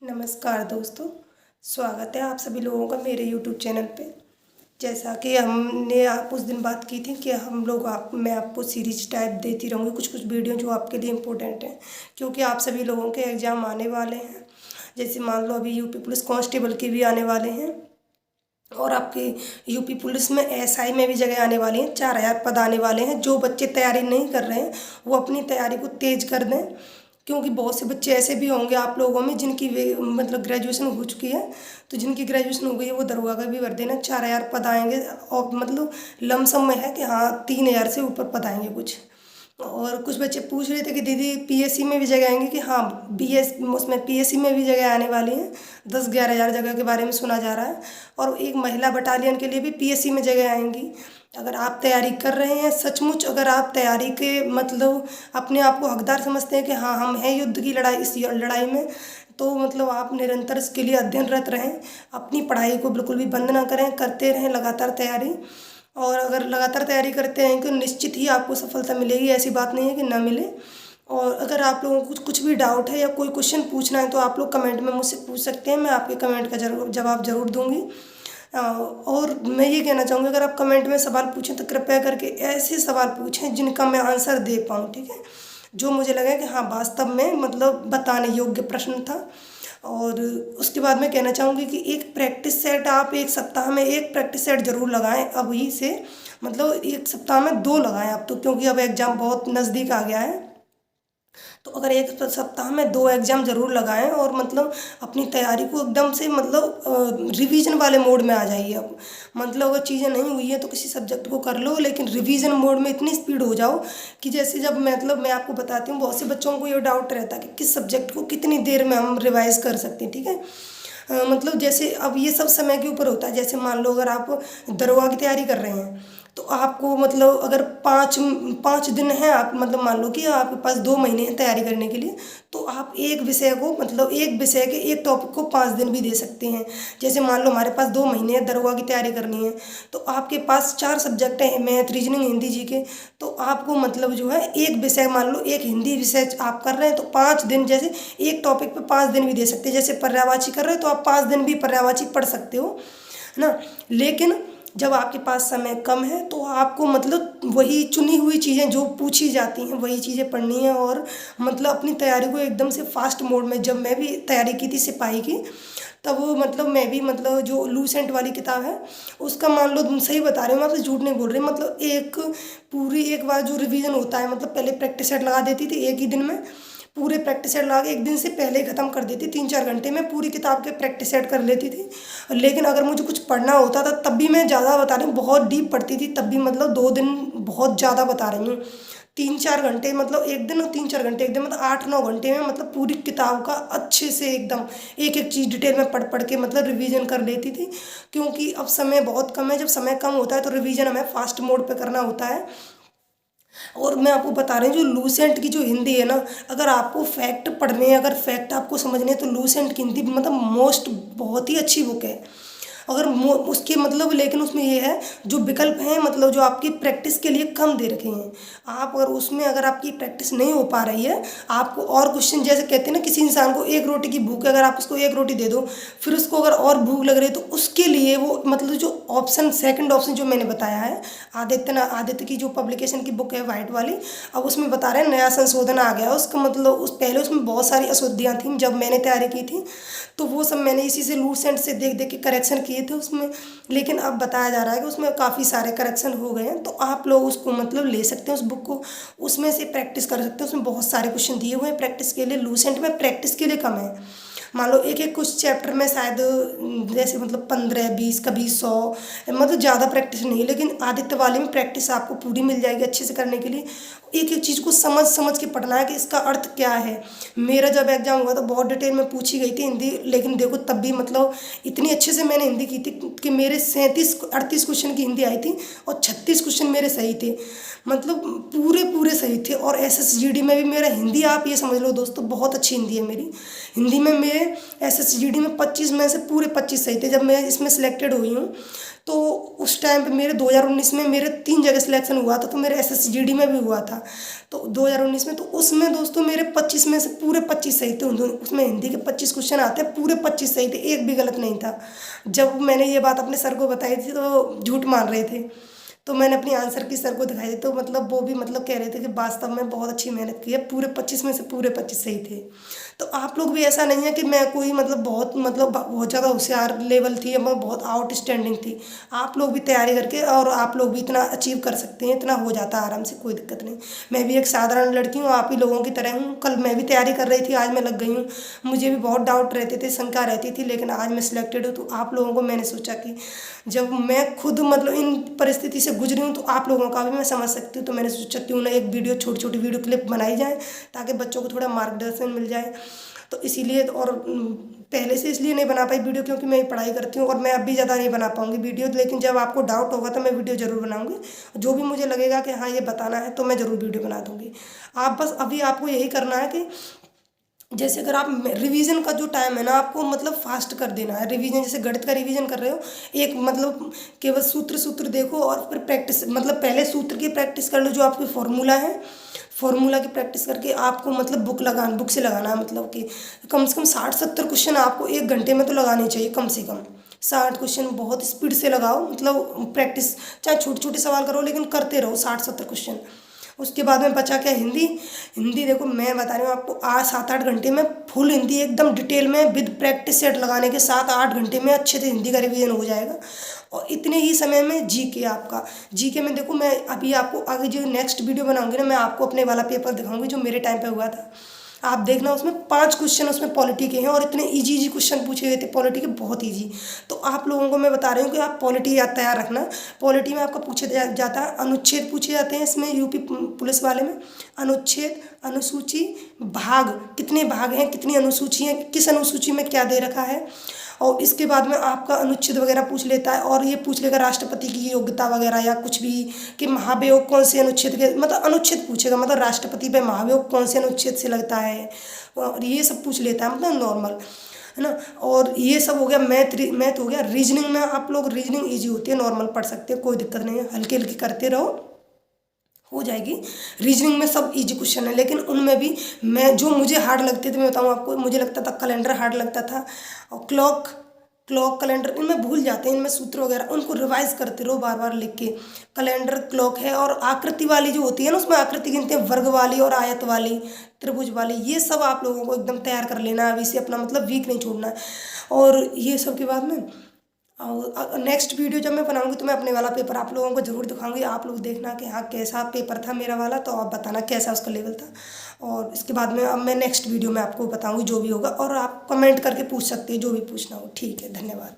नमस्कार दोस्तों, स्वागत है आप सभी लोगों का मेरे यूट्यूब चैनल पे। जैसा कि हमने आप उस दिन बात की थी कि हम लोग मैं आपको सीरीज टाइप देती रहूँगी कुछ कुछ वीडियो जो आपके लिए इम्पोर्टेंट हैं, क्योंकि आप सभी लोगों के एग्ज़ाम आने वाले हैं। जैसे मान लो अभी यूपी पुलिस कांस्टेबल के भी आने वाले हैं और आपके यूपी पुलिस में एसआई में भी जगह आने वाली हैं। 4000 पद आने वाले हैं। जो बच्चे तैयारी नहीं कर रहे हैं वो अपनी तैयारी को तेज कर दें, क्योंकि बहुत से बच्चे ऐसे भी होंगे आप लोगों में जिनकी मतलब ग्रेजुएशन हो चुकी है। तो जिनकी ग्रेजुएशन हो गई है वो दरोगा का भी भर देना। 4000 पद आएंगे और मतलब लमसम में है कि हाँ 3000 से ऊपर पद आएंगे कुछ। और कुछ बच्चे पूछ रहे थे कि दीदी पीएससी में भी जगह आएंगी, कि हाँ उसमें पीएससी में भी जगह आने वाली हैं। 10-11 हज़ार जगह के बारे में सुना जा रहा है। और एक महिला बटालियन के लिए भी पीएससी में जगह आएंगी। अगर आप तैयारी कर रहे हैं सचमुच, अगर आप तैयारी के मतलब अपने आप को हकदार समझते हैं कि हाँ हम हैं युद्ध की लड़ाई, इस लड़ाई में, तो मतलब आप निरंतर इसके लिए अध्ययनरत रहें। अपनी पढ़ाई को बिल्कुल भी बंद ना करें, करते रहें लगातार तैयारी। और अगर लगातार तैयारी करते हैं तो निश्चित ही आपको सफलता मिलेगी, ऐसी बात नहीं है कि ना मिले। और अगर आप लोगों को कुछ भी डाउट है या कोई क्वेश्चन पूछना है तो आप लोग कमेंट में मुझसे पूछ सकते हैं, मैं आपके कमेंट का जवाब ज़रूर दूंगी। और मैं ये कहना चाहूँगी, अगर आप कमेंट में सवाल पूछें तो कृपया करके ऐसे सवाल पूछें जिनका मैं आंसर दे पाऊँ, ठीक है। जो मुझे लगे कि हाँ वास्तव में मतलब बताने योग्य प्रश्न था। और उसके बाद मैं कहना चाहूँगी कि एक प्रैक्टिस सेट आप एक सप्ताह में एक प्रैक्टिस सेट ज़रूर लगाएं अभी से। मतलब एक सप्ताह में 2 लगाएं आप तो, क्योंकि अब एग्ज़ाम बहुत नज़दीक आ गया है। तो अगर एक सप्ताह में 2 एग्ज़ाम ज़रूर लगाएं और मतलब अपनी तैयारी को एकदम से मतलब रिवीजन वाले मोड में आ जाइए। अब मतलब अगर चीज़ें नहीं हुई है तो किसी सब्जेक्ट को कर लो, लेकिन रिवीजन मोड में इतनी स्पीड हो जाओ कि जैसे जब मतलब मैं आपको बताती हूँ, बहुत से बच्चों को ये डाउट रहता है कि किस सब्जेक्ट को कितनी देर में हम रिवाइज कर सकते हैं, ठीक है। मतलब जैसे अब ये सब समय के ऊपर होता है। जैसे मान लो अगर आप दरोगा की तैयारी कर रहे हैं तो आपको मतलब अगर 5 दिन है, आप मतलब मान लो कि आपके पास 2 महीने हैं तैयारी करने के लिए, तो आप एक विषय को मतलब एक विषय के एक टॉपिक को 5 दिन भी दे सकते हैं। जैसे मान लो हमारे पास 2 महीने हैं दरोगा की तैयारी करनी है, तो आपके पास 4 सब्जेक्ट हैं, मैथ रीजनिंग हिंदी जीके। तो आपको मतलब जो है एक विषय, मान लो एक हिंदी विषय आप कर रहे हैं तो 5 दिन, जैसे एक टॉपिक पे 5 दिन भी दे सकते हैं। जैसे पर्यायवाची कर रहे हो तो आप 5 दिन भी पर्यायवाची पढ़ सकते हो, है ना। लेकिन जब आपके पास समय कम है तो आपको मतलब वही चुनी हुई चीज़ें जो पूछी जाती हैं वही चीज़ें पढ़नी है। और मतलब अपनी तैयारी को एकदम से फास्ट मोड में, जब मैं भी तैयारी की थी सिपाही की, तब वो मतलब मैं भी मतलब जो लूसेंट वाली किताब है उसका, मान लो सही बता रही हूँ, मैं आपसे झूठ नहीं बोल रही, मतलब एक बार जो रिवीजन होता है, मतलब पहले प्रैक्टिस सेट लगा देती थी एक ही दिन में। पूरे प्रैक्टिस सेट लगा के एक दिन से पहले ही ख़त्म कर देती, 3-4 घंटे में पूरी किताब के प्रैक्टिस सेट कर लेती थी। लेकिन अगर मुझे कुछ पढ़ना होता था तब भी मैं ज़्यादा बता रही हूँ, बहुत डीप पढ़ती थी तब भी, मतलब 2 दिन बहुत ज़्यादा बता रही हूँ। 3-4 घंटे मतलब एक दिन, और 3-4 घंटे एक दिन, मतलब 8-9 घंटे में मतलब पूरी किताब का अच्छे से एकदम एक एक चीज़ डिटेल में पढ़ पढ़ के मतलब रिवीजन कर लेती थी। क्योंकि अब समय बहुत कम है, जब समय कम होता है तो रिवीजन हमें फास्ट मोड पे करना होता है। और मैं आपको बता रही हूँ जो लूसेंट की जो हिंदी है ना, अगर आपको फैक्ट पढ़ने हैं, अगर फैक्ट आपको समझने हैं तो लूसेंट की हिंदी मतलब मोस्ट बहुत ही अच्छी बुक है। अगर उसके मतलब, लेकिन उसमें ये है जो विकल्प हैं, मतलब जो आपकी प्रैक्टिस के लिए कम दे रखे हैं। आप अगर उसमें अगर आपकी प्रैक्टिस नहीं हो पा रही है, आपको और क्वेश्चन, जैसे कहते हैं ना किसी इंसान को एक रोटी की भूख है, अगर आप उसको एक रोटी दे दो, फिर उसको अगर और भूख लग रही है तो उसके लिए वो मतलब जो ऑप्शन, सेकंड ऑप्शन जो मैंने बताया है, आदित्य की जो पब्लिकेशन की बुक है वाइट वाली, अब उसमें बता रहे हैं नया संशोधन आ गया है उसका, मतलब उस पहले उसमें बहुत सारी अशुद्धियाँ थी जब मैंने तैयारी की थी, तो वो सब मैंने इसी से लूसेंट से देख देख के करेक्शन किए थे उसमें। लेकिन अब बताया जा रहा है कि उसमें काफ़ी सारे करेक्शन हो गए हैं, तो आप लोग उसको मतलब ले सकते हैं उस बुक को, उसमें से प्रैक्टिस कर सकते हैं। उसमें बहुत सारे क्वेश्चन दिए हुए हैं प्रैक्टिस के लिए। लूसेंट में प्रैक्टिस के लिए कम है, मान लो एक एक कुछ चैप्टर में शायद जैसे मतलब 15-20, कभी 100, मतलब ज़्यादा प्रैक्टिस नहीं। लेकिन आदित्य वाले में प्रैक्टिस आपको पूरी मिल जाएगी अच्छे से करने के लिए। एक एक चीज़ को समझ समझ के पढ़ना है कि इसका अर्थ क्या है। मेरा जब एग्जाम हुआ तो बहुत डिटेल में पूछी गई थी हिंदी, लेकिन देखो तब भी मतलब इतनी अच्छे से मैंने हिंदी की थी कि मेरे 37-38 क्वेश्चन की हिंदी आई थी और 36 क्वेश्चन मेरे सही थे, मतलब पूरे पूरे सही थे। और SSGD में भी मेरा हिंदी, आप ये समझ लो दोस्तों, बहुत अच्छी हिंदी है मेरी। हिंदी में मेरे SSGD में 25 में से पूरे 25 सही थे। जब मैं इसमें सिलेक्टेड हुई हूँ तो उस टाइम पे मेरे 2019 में मेरे 3 जगह सिलेक्शन हुआ था, तो मेरे SSGD में भी हुआ था तो 2019 में। तो उसमें दोस्तों मेरे 25 में से पूरे 25 सही थे। उसमें हिंदी के 25 क्वेश्चन आते हैं, पूरे 25 सही थे, एक भी गलत नहीं था। जब मैंने ये बात अपने सर को बताई थी तो झूठ मान रहे थे, तो मैंने अपनी आंसर की सर को दिखाई दी, तो मतलब वो भी मतलब कह रहे थे कि वास्तव में बहुत अच्छी मेहनत की है, पूरे 25 में से पूरे 25 सही थे। तो आप लोग भी ऐसा नहीं है कि मैं कोई मतलब बहुत ज़्यादा होशियार लेवल थी या मैं बहुत आउटस्टैंडिंग थी। आप लोग भी तैयारी करके और आप लोग भी इतना अचीव कर सकते हैं, इतना हो जाता है आराम से, कोई दिक्कत नहीं। मैं भी एक साधारण लड़की हूँ, आप ही लोगों की तरह हूँ। कल मैं भी तैयारी कर रही थी, आज मैं लग गई हूँ। मुझे भी बहुत डाउट रहते थे, शंका रहती थी, लेकिन आज मैं सिलेक्टेड हूँ। तो आप लोगों को मैंने सोचा कि जब मैं खुद मतलब इन परिस्थिति से गुजरी हूँ तो आप लोगों का भी मैं समझ सकती हूँ। तो मैंने सोचा क्यों ना एक वीडियो, छोटी छोटी वीडियो क्लिप बनाई जाए ताकि बच्चों को थोड़ा मार्गदर्शन मिल जाए। तो इसीलिए और पहले से इसलिए नहीं बना पाई वीडियो क्योंकि मैं पढ़ाई करती हूँ और मैं अभी ज़्यादा नहीं बना पाऊँगी वीडियो, लेकिन जब आपको डाउट होगा तो मैं वीडियो ज़रूर बनाऊँगी। जो भी मुझे लगेगा कि हाँ ये बताना है तो मैं ज़रूर वीडियो बना दूँगी। आप बस अभी आपको यही करना है कि जैसे अगर आप रिवीजन का जो टाइम है ना, आपको मतलब फास्ट कर देना है। रिवीजन जैसे गणित का रिवीजन कर रहे हो, एक मतलब केवल सूत्र देखो और फिर प्रैक्टिस, मतलब पहले सूत्र की प्रैक्टिस कर लो, जो आपकी फॉर्मूला है, फॉर्मूला की प्रैक्टिस करके आपको मतलब बुक से लगाना है। मतलब कि कम से कम 60-70 क्वेश्चन आपको 1 घंटे में तो लगाने चाहिए कम से कम। 60 क्वेश्चन बहुत स्पीड से लगाओ, मतलब प्रैक्टिस, चाहे छोटे छोटे सवाल करो लेकिन करते रहो 60-70 क्वेश्चन। उसके बाद में बचा क्या, हिंदी। हिंदी देखो मैं बता रही हूँ आपको, आज 7-8 घंटे में फुल हिंदी एकदम डिटेल में विद प्रैक्टिस सेट लगाने के 7-8 घंटे में अच्छे से हिंदी का रिवीजन हो जाएगा। और इतने ही समय में जीके, आपका जीके में देखो मैं अभी आपको आगे जो नेक्स्ट वीडियो बनाऊंगी ना, मैं आपको अपने वाला पेपर दिखाऊंगी जो मेरे टाइम पे हुआ था। आप देखना उसमें 5 क्वेश्चन उसमें पॉलिटी के हैं और इतने इजी क्वेश्चन पूछे गए थे पॉलिटी के, बहुत इजी। तो आप लोगों को मैं बता रही हूँ कि आप पॉलिटी याद तैयार रखना। पॉलिटी में आपका पूछे जाता है, अनुच्छेद पूछे जाते हैं इसमें यूपी पुलिस वाले में। अनुच्छेद, अनुसूची, भाग, कितने भाग हैं, कितनी अनुसूची हैं, किस अनुसूची में क्या दे रखा है। और इसके बाद में आपका अनुच्छेद वगैरह पूछ लेता है, और ये पूछ लेगा राष्ट्रपति की योग्यता वगैरह या कुछ भी, कि महाभियोग कौन से अनुच्छेद के, मतलब अनुच्छेद पूछेगा, मतलब राष्ट्रपति पे महाभियोग कौन से अनुच्छेद से लगता है, और ये सब पूछ लेता है, मतलब नॉर्मल है ना। और ये सब हो गया मैथ हो गया। रीजनिंग में आप लोग, रीजनिंग ईजी होती है, नॉर्मल पढ़ सकते हैं, कोई दिक्कत नहीं है, हल्की हल्की करते रहो, हो जाएगी। रीजनिंग में सब इजी क्वेश्चन है, लेकिन उनमें भी मैं जो मुझे हार्ड लगते थे, मैं बताऊँ आपको, मुझे लगता था कैलेंडर हार्ड लगता था, और क्लॉक कैलेंडर, इनमें भूल जाते हैं, इनमें सूत्र वगैरह, उनको रिवाइज करते रहो बार बार लिख के। कैलेंडर, क्लॉक है, और आकृति वाली जो होती है ना, उसमें आकृति गिनते हैं, वर्ग वाली और आयत वाली, त्रिभुज वाली, ये सब आप लोगों को एकदम तैयार कर लेना है अभी से, अपना मतलब वीक नहीं छोड़ना है। और ये सब के बाद में और नेक्स्ट वीडियो जब मैं बनाऊंगी तो मैं अपने वाला पेपर आप लोगों को ज़रूर दिखाऊंगी। आप लोग देखना कि हाँ कैसा पेपर था मेरा वाला, तो आप बताना कैसा उसका लेवल था। और इसके बाद में अब मैं नेक्स्ट वीडियो में आपको बताऊंगी जो भी होगा, और आप कमेंट करके पूछ सकते हैं जो भी पूछना हो। ठीक है, धन्यवाद।